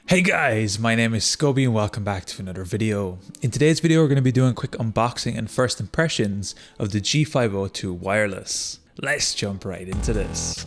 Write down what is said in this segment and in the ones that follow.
Hey guys, my name is Scoby and welcome back to another video. In today's video we're going to be doing a quick unboxing and first impressions of the G502 wireless. Let's jump right into this.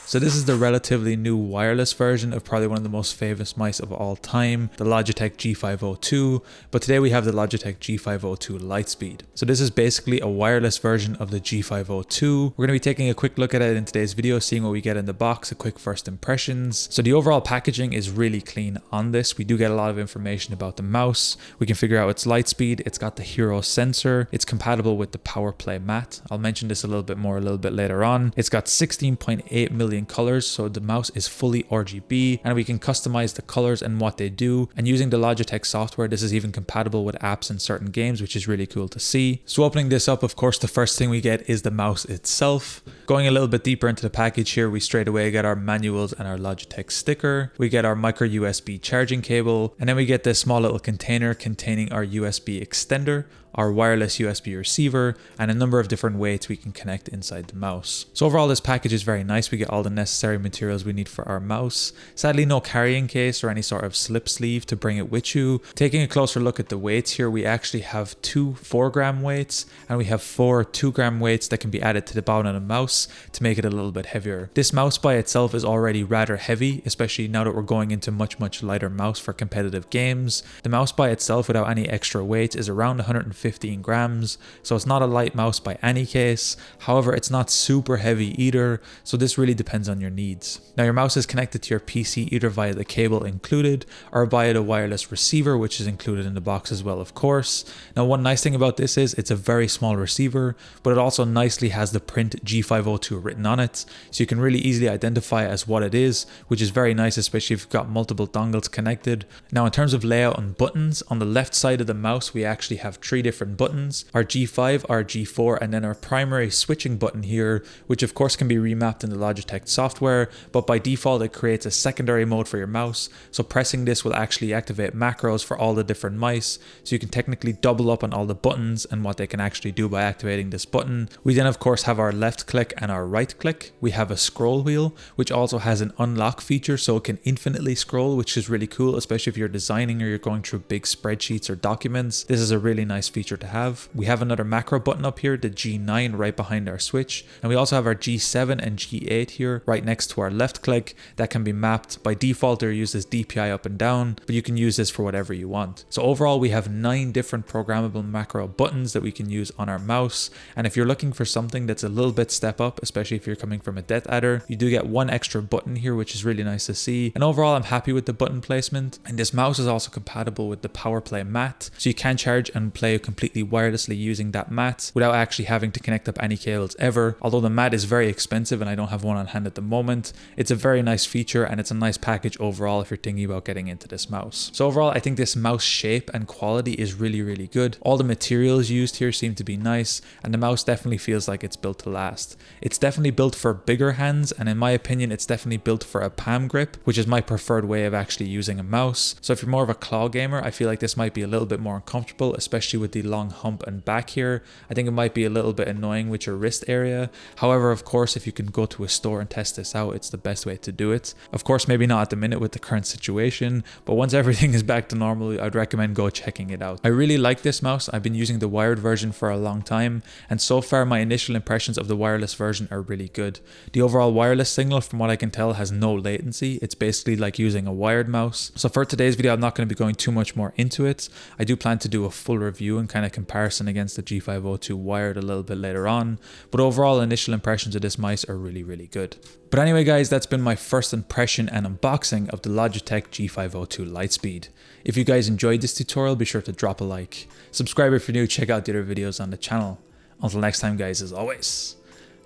So this is the relatively new wireless version of probably one of the most famous mice of all time, the Logitech G502, but today we have the Logitech G502 Lightspeed. So this is basically a wireless version of the G502. We're going to be taking a quick look at it in today's video, seeing what we get in the box, a quick first impressions. So the overall packaging is really clean on this. We do get a lot of information about the mouse. We can figure out its Lightspeed. It's got the Hero sensor. It's compatible with the PowerPlay mat. I'll mention this a little bit later on. It's got 16.8 million colors, so the mouse is fully RGB and we can customize the colors and what they do, and using the Logitech software this is even compatible with apps in certain games, which is really cool to see. So opening this up, of course the first thing we get is the mouse itself. Going a little bit deeper into the package here, we straight away get our manuals and our Logitech sticker. We get our micro USB charging cable, and then we get this small little container containing our USB extender, our wireless USB receiver, and a number of different weights we can connect inside the mouse. So overall this package is very nice. We get all the necessary materials we need for our mouse. Sadly no carrying case or any sort of slip sleeve to bring it with you. Taking a closer look at the weights here, we actually have two 4-gram weights and we have 4 2-gram weights that can be added to the bottom of the mouse to make it a little bit heavier. This mouse by itself is already rather heavy, especially now that we're going into much lighter mouse for competitive games. The mouse by itself without any extra weights is around 115 grams, so it's not a light mouse by any case. However, it's not super heavy either, so this really depends on your needs. Now your mouse is connected to your PC either via the cable included or via the wireless receiver, which is included in the box as well, of course. Now one nice thing about this is it's a very small receiver, but it also nicely has the print G502 written on it, so you can really easily identify it as what it is, which is very nice, especially if you've got multiple dongles connected. Now in terms of layout and buttons, on the left side of the mouse we actually have 3 different buttons: our G5, our G4, and then our primary switching button here, which of course can be remapped in the Logitech software, but by default it creates a secondary mode for your mouse, so pressing this will actually activate macros for all the different mice, so you can technically double up on all the buttons and what they can actually do by activating this button. We then of course have our left click and our right click. We have a scroll wheel which also has an unlock feature, so it can infinitely scroll, which is really cool, especially if you're designing or you're going through big spreadsheets or documents. This is a really nice feature to have. We have another macro button up here, the G9, right behind our switch, and we also have our G7 and G8 here right next to our left click that can be mapped. By default they're used as DPI up and down, but you can use this for whatever you want. So overall we have 9 different programmable macro buttons that we can use on our mouse, and if you're looking for something that's a little bit step up, especially if you're coming from a Death Adder, you do get 1 extra button here, which is really nice to see. And overall I'm happy with the button placement, and this mouse is also compatible with the PowerPlay mat, so you can charge and play completely wirelessly using that mat without actually having to connect up any cables ever. Although the mat is very expensive and I don't have one on hand at the moment, it's a very nice feature and it's a nice package overall if you're thinking about getting into this mouse. So overall I think this mouse shape and quality is really good. All the materials used here seem to be nice, and the mouse definitely feels like it's built to last. It's definitely built for bigger hands, and in my opinion it's definitely built for a palm grip, which is my preferred way of actually using a mouse. So if you're more of a claw gamer, I feel like this might be a little bit more uncomfortable, especially with the long hump and back here. I think it might be a little bit annoying with your wrist area. However, of course, if you can go to a store and test this out, it's the best way to do it. Of course, maybe not at the minute with the current situation, but once everything is back to normal, I'd recommend go checking it out. I really like this mouse. I've been using the wired version for a long time, and so far my initial impressions of the wireless version are really good. The overall wireless signal, from what I can tell, has no latency. It's basically like using a wired mouse. So for today's video, I'm not going to be going too much more into it. I do plan to do a full review and kind of comparison against the G502 wired a little bit later on, but overall initial impressions of this mice are really good. But anyway guys, that's been my first impression and unboxing of the Logitech G502 Lightspeed. If you guys enjoyed this tutorial, be sure to drop a like. Subscribe if you're new, check out the other videos on the channel. Until next time guys, as always,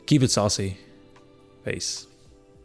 keep it saucy. Peace.